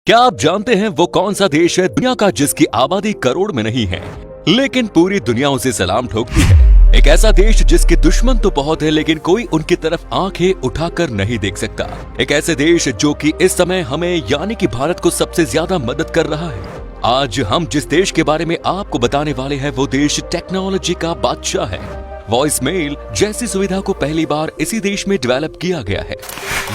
क्या आप जानते हैं वो कौन सा देश है दुनिया का जिसकी आबादी करोड़ में नहीं है लेकिन पूरी दुनिया उसे सलाम ठोकती है। एक ऐसा देश जिसके दुश्मन तो बहुत है लेकिन कोई उनकी तरफ आंखें उठाकर नहीं देख सकता। एक ऐसे देश जो कि इस समय हमें यानी कि भारत को सबसे ज्यादा मदद कर रहा है। आज हम जिस देश के बारे में आपको बताने वाले हैं वो देश टेक्नोलॉजी का बादशाह है। वॉइस मेल जैसी सुविधा को पहली बार इसी देश में डेवलप किया गया है।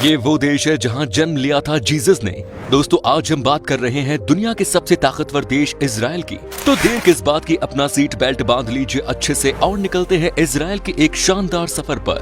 ये वो देश है जहां जन्म लिया था जीसस ने। दोस्तों आज हम बात कर रहे हैं दुनिया के सबसे ताकतवर देश इजराइल की। तो देर किस बात की, अपना सीट बेल्ट बांध लीजिए अच्छे से और निकलते हैं इजराइल के एक शानदार सफर पर।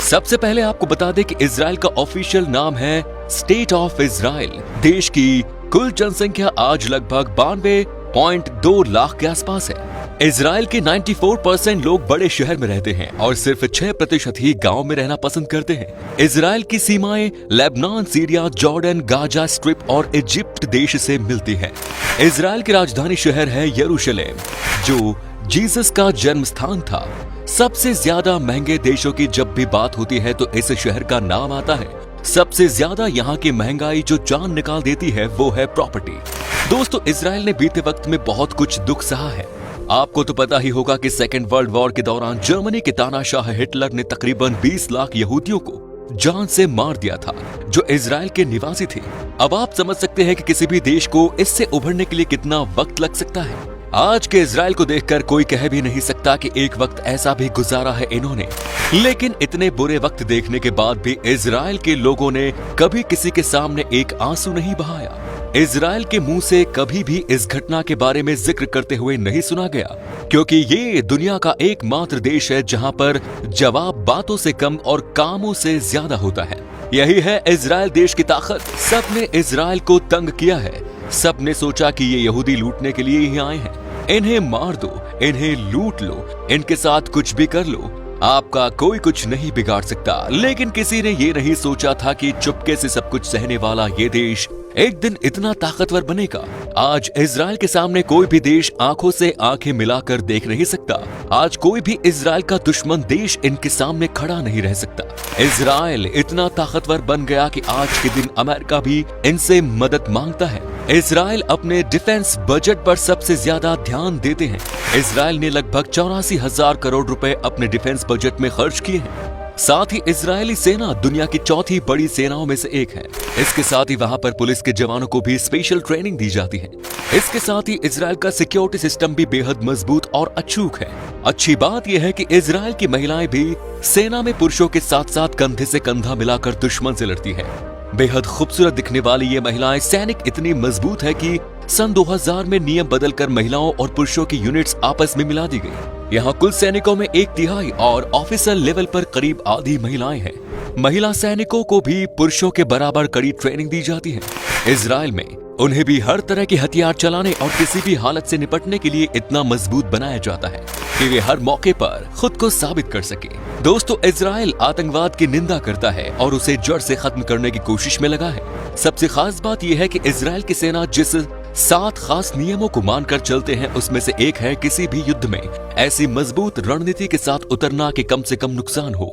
सबसे पहले आपको बता दें कि इजराइल का ऑफिशियल नाम है स्टेट ऑफ इजराइल। देश की कुल जनसंख्या आज लगभग 92.2 लाख के आसपास है। इजराइल के 94% लोग बड़े शहर में रहते हैं और सिर्फ 6% ही गांव में रहना पसंद करते हैं। इजराइल की सीमाएं Lebanon, Syria, Jordan, Gaza strip और इजिप्ट देश से मिलती हैं। इजराइल की राजधानी शहर है यरूशलेम, जो जीसस का जन्म स्थान था। सबसे ज्यादा महंगे देशों की जब भी बात होती है तो इस शहर का नाम आता है। सबसे ज्यादा यहाँ की महंगाई जो जान निकाल देती है वो है प्रॉपर्टी। दोस्तों इजराइल ने बीते वक्त में बहुत कुछ दुख सहा है। आपको तो पता ही होगा कि सेकेंड वर्ल्ड वॉर के दौरान जर्मनी के तानाशाह हिटलर ने तकरीबन 20 लाख यहूदियों को जान से मार दिया था जो इजराइल के निवासी थे। अब आप समझ सकते हैं कि किसी भी देश को इससे उभरने के लिए कितना वक्त लग सकता है। आज के इजराइल को देखकर कोई कह भी नहीं सकता कि एक वक्त ऐसा भी गुजारा है इन्होंने। लेकिन इतने बुरे वक्त देखने के बाद भी इजराइल के लोगों ने कभी किसी के सामने एक आंसू नहीं बहाया। इजराइल के मुंह से कभी भी इस घटना के बारे में जिक्र करते हुए नहीं सुना गया, क्योंकि ये दुनिया का एकमात्र देश है जहां पर जवाब बातों से कम और कामों से ज्यादा होता है। यही है इजराइल देश की ताकत। सबने इजराइल को तंग किया है। सबने सोचा कि ये यहूदी लूटने के लिए ही आए हैं, इन्हें मार दो, इन्हें लूट लो, इनके साथ कुछ भी कर लो, आपका कोई कुछ नहीं बिगाड़ सकता। लेकिन किसी ने ये नहीं सोचा था कि चुपके से सब कुछ सहने वाला ये देश एक दिन इतना ताकतवर बनेगा। आज इजराइल के सामने कोई भी देश आंखों से आंखें मिलाकर देख नहीं सकता। आज कोई भी इजराइल का दुश्मन देश इनके सामने खड़ा नहीं रह सकता। इजराइल इतना ताकतवर बन गया कि आज के दिन अमेरिका भी इनसे मदद मांगता है। इजराइल अपने डिफेंस बजट पर सबसे ज्यादा ध्यान देते हैं। इजराइल ने लगभग 84,000 करोड़ रुपए अपने डिफेंस बजट में खर्च किए हैं। साथ ही इजरायली सेना दुनिया की चौथी बड़ी सेनाओं में से एक है। इसके साथ ही वहां पर पुलिस के जवानों को भी स्पेशल ट्रेनिंग दी जाती है। इसके साथ ही इजराइल का सिक्योरिटी सिस्टम भी बेहद मजबूत और अचूक है। अच्छी बात यह है कि इजराइल की महिलाएं भी सेना में पुरुषों के साथ साथ कंधे से कंधा मिलाकर दुश्मन से लड़ती है। बेहद खूबसूरत दिखने वाली ये महिलाएं सैनिक इतनी मजबूत है कि सन 2000 में नियम बदलकर महिलाओं और पुरुषों की यूनिट्स आपस में मिला दी गई। यहाँ कुल सैनिकों में 1/3 और ऑफिसर लेवल पर करीब आधी महिलाएं हैं। महिला सैनिकों को भी पुरुषों के बराबर कड़ी ट्रेनिंग दी जाती है। इजराइल में उन्हें भी हर तरह के हथियार चलाने और किसी भी हालत से निपटने के लिए इतना मजबूत बनाया जाता है कि वे हर मौके पर खुद को साबित कर सके। दोस्तों इजराइल आतंकवाद की निंदा करता है और उसे जड़ से खत्म करने की कोशिश में लगा है। सबसे खास बात यह है कि इजराइल की सेना जिस 7 खास नियमों को मानकर चलते हैं उसमें से एक है किसी भी युद्ध में ऐसी मजबूत रणनीति के साथ उतरना कि कम से कम नुकसान हो।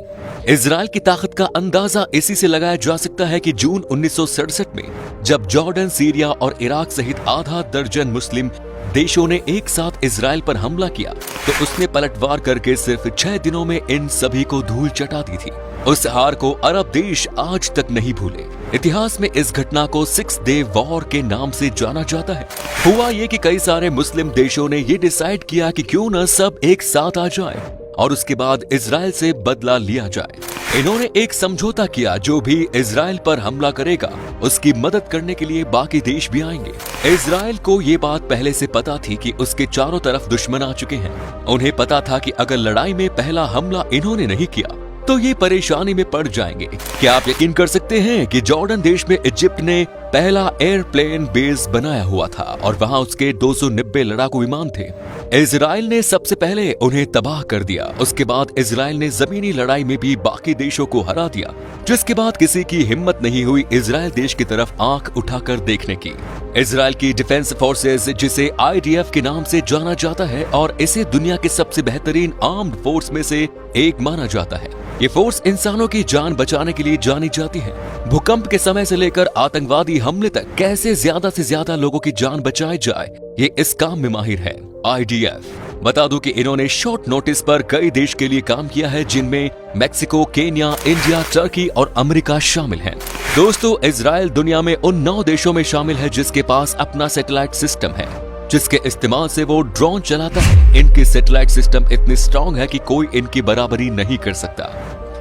इजराइल की ताकत का अंदाजा इसी से लगाया जा सकता है कि जून 1967 में जब जॉर्डन, सीरिया और इराक सहित आधा दर्जन मुस्लिम देशों ने एक साथ इजराइल पर हमला किया तो उसने पलटवार करके सिर्फ 6 दिनों में इन सभी को धूल चटा दी थी। उस हार को अरब देश आज तक नहीं भूले। इतिहास में इस घटना को 6 डे वॉर के नाम से जाना जाता है। हुआ ये कि कई सारे मुस्लिम देशों ने ये डिसाइड किया कि क्यों न सब एक साथ आ जाए और उसके बाद इजराइल से बदला लिया जाए। इन्होंने एक समझौता किया, जो भी इजराइल पर हमला करेगा उसकी मदद करने के लिए बाकी देश भी आएंगे। इजराइल को ये बात पहले से पता थी कि उसके चारों तरफ दुश्मन आ चुके हैं। उन्हें पता था कि अगर लड़ाई में पहला हमला इन्होंने नहीं किया तो ये परेशानी में पड़ जाएंगे। क्या आप यकीन कर सकते हैं कि जॉर्डन देश में इजिप्ट ने पहला एयरप्लेन बेस बनाया हुआ था और वहां उसके 290 लड़ाकू विमान थे। इजराइल ने सबसे पहले उन्हें तबाह कर दिया। उसके बाद इजराइल ने जमीनी लड़ाई में भी बाकी देशों को हरा दिया, जिसके बाद किसी की हिम्मत नहीं हुई इजराइल देश की तरफ आंख उठाकर देखने की। इजराइल की डिफेंस फोर्सेस, जिसे IDF के नाम से जाना जाता है और इसे दुनिया के सबसे बेहतरीन आर्म्ड फोर्स में से एक माना जाता है। ये फोर्स इंसानों की जान बचाने के लिए जानी जाती है। भूकंप के समय से लेकर आतंकवादी हमले तक कैसे ज्यादा से ज्यादा लोगों की जान बचाई जाए, ये इस काम में माहिर है। IDF बता दूं कि इन्होंने शॉर्ट नोटिस पर कई देश के लिए काम किया है, जिनमें मैक्सिको, केन्या, इंडिया, टर्की और अमेरिका शामिल हैं। दोस्तों, इजराइल दुनिया में उन 9 देशों में शामिल है जिसके पास अपना सैटेलाइट सिस्टम है, जिसके इस्तेमाल से वो ड्रोन चलाता है। इनकी सैटेलाइट सिस्टम इतनी स्ट्रॉन्ग है कि कोई इनकी बराबरी नहीं कर सकता।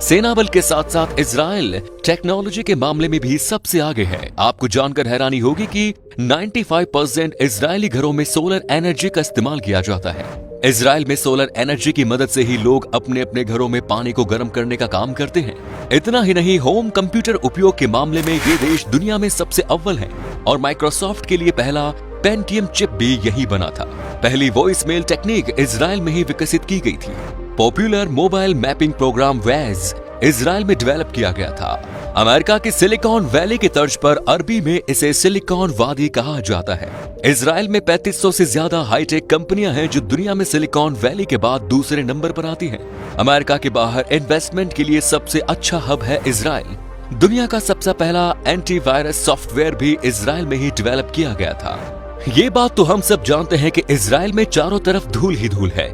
सेना बल के साथ साथ इजराइल टेक्नोलॉजी के मामले में भी सबसे आगे है। आपको जानकर हैरानी होगी कि 95% इजरायली घरों में सोलर एनर्जी का इस्तेमाल किया जाता है। इजराइल में सोलर एनर्जी की मदद से ही लोग अपने अपने घरों में पानी को गर्म करने का काम करते हैं। इतना ही नहीं, होम कंप्यूटर उपयोग के मामले में ये देश दुनिया में सबसे अव्वल है और माइक्रोसॉफ्ट के लिए पहला पेंटियम चिप भी यही बना था। पहली वॉइस मेल टेक्निक इजराइल में ही विकसित की गई थी। Popular mobile mapping program Waze Israel में डेवलप किया गया था। अमेरिका के सिलिकॉन वैली की तर्ज पर अरबी में इसे सिलिकॉन वादी कहा जाता है। इजराइल में 3500 से ज्यादा हाईटेक कंपनियां हैं जो दुनिया में सिलिकॉन वैली के बाद दूसरे नंबर पर आती हैं। अमेरिका के बाहर इन्वेस्टमेंट के लिए सबसे अच्छा हब है इजराइल। दुनिया का सबसे पहला एंटीवायरस सॉफ्टवेयर भी इजराइल में ही डेवलप किया गया था। ये बात तो हम सब जानते हैं कि इजराइल में चारों तरफ धूल ही धूल है,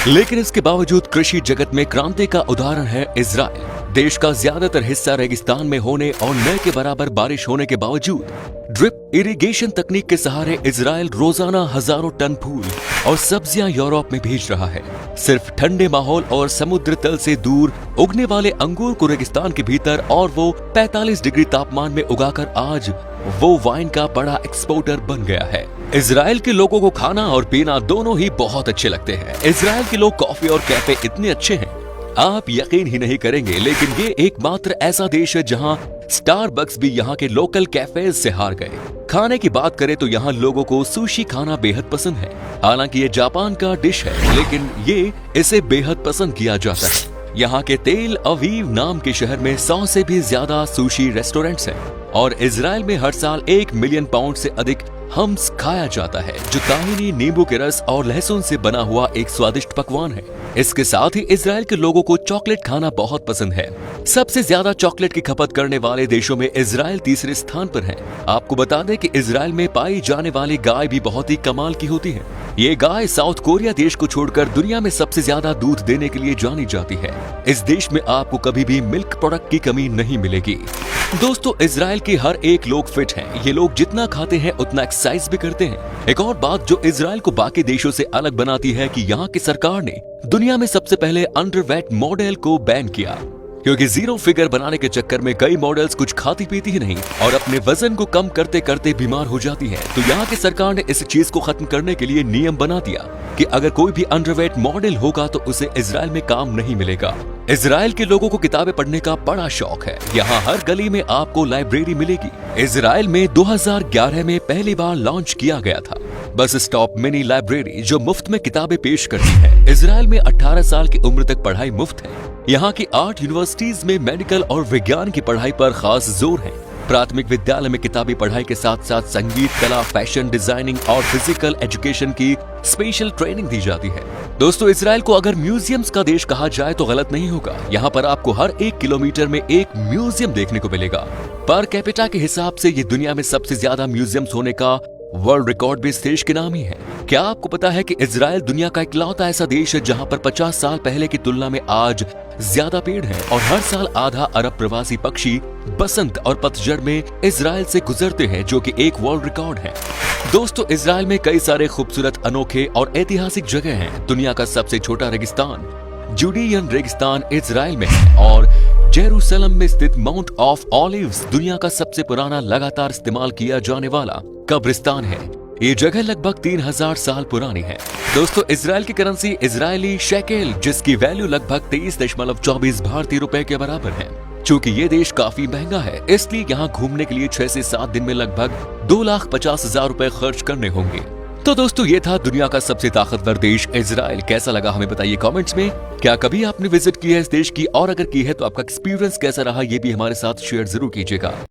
लेकिन इसके बावजूद कृषि जगत में क्रांति का उदाहरण है इजराइल। देश का ज्यादातर हिस्सा रेगिस्तान में होने और न के बराबर बारिश होने के बावजूद ड्रिप इरिगेशन तकनीक के सहारे इजराइल रोजाना हजारों टन फूल और सब्जियां यूरोप में भेज रहा है। सिर्फ ठंडे माहौल और समुद्र तल से दूर उगने वाले अंगूर को रेगिस्तान के भीतर और वो 45 डिग्री तापमान में उगाकर आज वो वाइन का बड़ा एक्सपोर्टर बन गया है। इजराइल के लोगों को खाना और पीना दोनों ही बहुत अच्छे लगते हैं। इजराइल के लोग कॉफी और कैफे इतने अच्छे हैं, आप यकीन ही नहीं करेंगे, लेकिन ये एकमात्र ऐसा देश है जहां स्टारबक्स भी यहां के लोकल कैफेज से हार गए। खाने की बात करें तो यहां लोगों को सुशी खाना बेहद पसंद है। हालांकि ये जापान का डिश है, लेकिन ये इसे बेहद पसंद किया जाता है। यहाँ के तेल अवीव नाम के शहर में 100 से भी ज्यादा सुशी रेस्टोरेंट्स हैं और इजराइल में हर साल 1 मिलियन पाउंड से अधिक हम्स खाया जाता है, जो ताहिनी, नींबू के रस और लहसुन से बना हुआ एक स्वादिष्ट पकवान है। इसके साथ ही इजराइल के लोगों को चॉकलेट खाना बहुत पसंद है। सबसे ज्यादा चॉकलेट की खपत करने वाले देशों में इजराइल तीसरे स्थान पर है। आपको बता दें कि इजराइल में पाई जाने वाली गाय भी बहुत ही कमाल की होती है। ये गाय साउथ कोरिया देश को छोड़कर दुनिया में सबसे ज्यादा दूध देने के लिए जानी जाती है। इस देश में आपको कभी भी मिल्क प्रोडक्ट की कमी नहीं मिलेगी। दोस्तों, इजराइल के हर एक लोग फिट हैं। ये लोग जितना खाते हैं उतना एक्सरसाइज भी करते हैं। एक और बात जो इजराइल को बाकी देशों से अलग बनाती है कि यहाँ की सरकार ने दुनिया में सबसे पहले अंडरवेट मॉडल को बैन किया, क्योंकि जीरो फिगर बनाने के चक्कर में कई मॉडल्स कुछ खाती पीती ही नहीं और अपने वजन को कम करते करते बीमार हो जाती हैं। तो यहाँ की सरकार ने इस चीज को खत्म करने के लिए नियम बना दिया कि अगर कोई भी अंडरवेट मॉडल होगा तो उसे इजराइल में काम नहीं मिलेगा। इजराइल के लोगों को किताबें पढ़ने का बड़ा शौक है। यहाँ हर गली में आपको लाइब्रेरी मिलेगी। इजराइल में 2011 में पहली बार लॉन्च किया गया था बस स्टॉप मिनी लाइब्रेरी, जो मुफ्त में किताबें पेश करती है। इजराइल में 18 साल की उम्र तक पढ़ाई मुफ्त है। यहाँ की 8 यूनिवर्सिटीज में मेडिकल और विज्ञान की पढ़ाई पर खास जोर है। प्राथमिक विद्यालय में किताबी पढ़ाई के साथ साथ संगीत, कला, फैशन डिजाइनिंग और फिजिकल एजुकेशन की स्पेशल ट्रेनिंग दी जाती है। दोस्तों, इजराइल को अगर म्यूजियम्स का देश कहा जाए तो गलत नहीं होगा। यहाँ पर आपको हर 1 किलोमीटर में एक म्यूजियम देखने को मिलेगा। पर कैपिटा के हिसाब से ये दुनिया में सबसे ज्यादा म्यूजियम्स होने का वर्ल्ड रिकॉर्ड भी इस देश के नाम ही है। क्या आपको पता है कि इजराइल दुनिया का इकलौता ऐसा देश है जहां पर 50 साल पहले की तुलना में आज ज्यादा पेड़ हैं और हर साल आधा अरब प्रवासी पक्षी बसंत और पतझड़ में इजराइल से गुजरते हैं, जो कि एक वर्ल्ड रिकॉर्ड है। दोस्तों, इजराइल में कई सारे खूबसूरत, अनोखे और ऐतिहासिक जगह हैं। दुनिया का सबसे छोटा रेगिस्तान जुडियन रेगिस्तान इजराइल में है और जेरूसलम में स्थित माउंट ऑफ ऑलिव्स दुनिया का सबसे पुराना लगातार इस्तेमाल किया जाने वाला कब्रिस्तान है। ये जगह लगभग 3000 साल पुरानी है। दोस्तों, इजराइल की करेंसी इजरायली शेकेल, जिसकी वैल्यू लगभग 23.24 भारतीय रुपए के बराबर है। चूंकि ये देश काफी महंगा है, इसलिए यहाँ घूमने के लिए 6 से 7 दिन में लगभग 2,50,000 रुपए खर्च करने होंगे। तो दोस्तों, ये था दुनिया का सबसे ताकतवर देश इजराइल। कैसा लगा हमें बताइए कमेंट्स में। क्या कभी आपने विजिट की है इस देश की, और अगर की है तो आपका एक्सपीरियंस कैसा रहा ये भी हमारे साथ शेयर जरूर कीजिएगा।